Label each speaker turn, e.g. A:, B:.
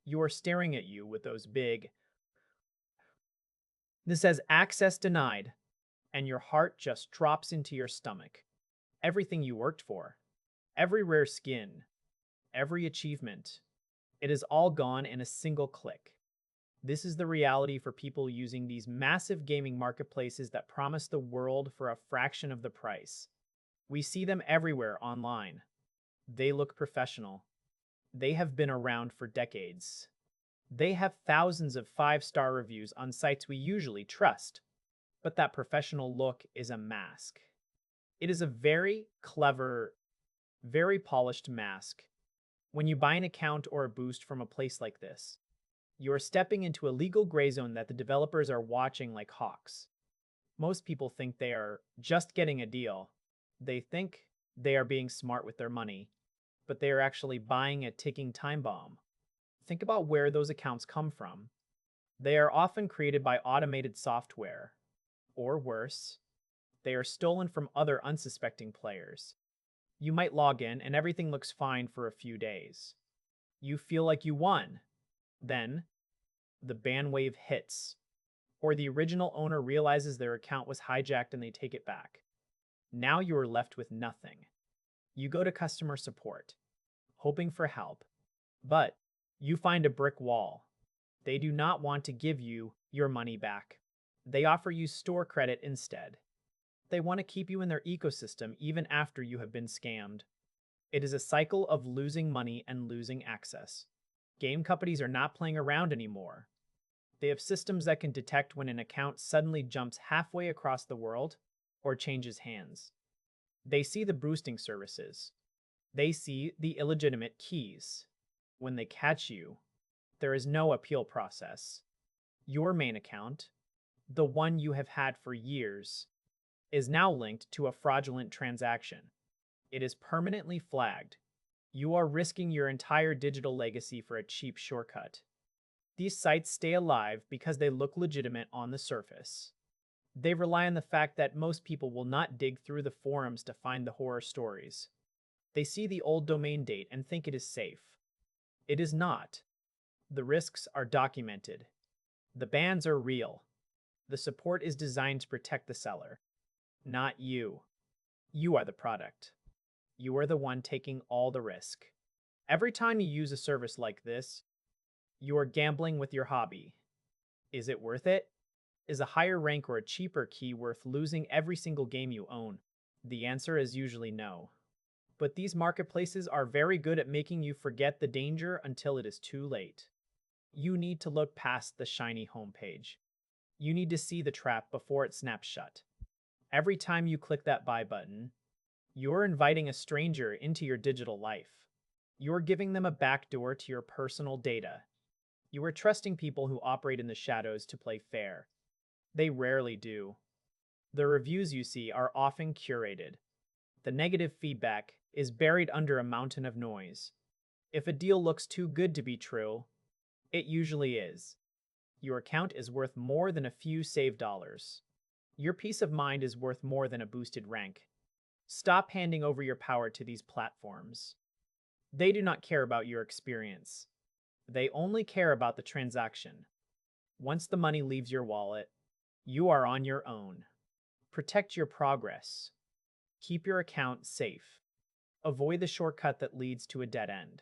A: You are staring at you with those big, this says access denied, and your heart just drops into your stomach. Everything you worked for, every rare skin, every achievement, it is all gone in a single click. This is the reality for people using these massive gaming marketplaces that promise the world for a fraction of the price. We see them everywhere online. They look professional. They have been around for decades. They have thousands of five-star reviews on sites we usually trust. But that professional look is a mask. It is a very clever, very polished mask. When you buy an account or a boost from a place like this, you are stepping into a legal gray zone that the developers are watching like hawks. Most people think they are just getting a deal. They think they are being smart with their money, but they are actually buying a ticking time bomb. Think about where those accounts come from. They are often created by automated software, or worse, they are stolen from other unsuspecting players. You might log in and everything looks fine for a few days. You feel like you won. Then, the ban wave hits, or the original owner realizes their account was hijacked and they take it back. Now you are left with nothing. You go to customer support, hoping for help, but you find a brick wall. They do not want to give you your money back. They offer you store credit instead. They want to keep you in their ecosystem even after you have been scammed. It is a cycle of losing money and losing access. Game companies are not playing around anymore. They have systems that can detect when an account suddenly jumps halfway across the world or changes hands. They see the boosting services. They see the illegitimate keys. When they catch you, there is no appeal process. Your main account, the one you have had for years, is now linked to a fraudulent transaction. It is permanently flagged. You are risking your entire digital legacy for a cheap shortcut. These sites stay alive because they look legitimate on the surface. They rely on the fact that most people will not dig through the forums to find the horror stories. They see the old domain date and think it is safe. It is not. The risks are documented. The bans are real. The support is designed to protect the seller, not you. You are the product. You are the one taking all the risk. Every time you use a service like this, you are gambling with your hobby. Is it worth it? Is a higher rank or a cheaper key worth losing every single game you own? The answer is usually no. But these marketplaces are very good at making you forget the danger until it is too late. You need to look past the shiny homepage. You need to see the trap before it snaps shut. Every time you click that buy button, you're inviting a stranger into your digital life. You're giving them a backdoor to your personal data. You are trusting people who operate in the shadows to play fair. They rarely do. The reviews you see are often curated. The negative feedback is buried under a mountain of noise. If a deal looks too good to be true, it usually is. Your account is worth more than a few saved dollars. Your peace of mind is worth more than a boosted rank. Stop handing over your power to these platforms. They do not care about your experience. They only care about the transaction. Once the money leaves your wallet, you are on your own. Protect your progress. Keep your account safe. Avoid the shortcut that leads to a dead end.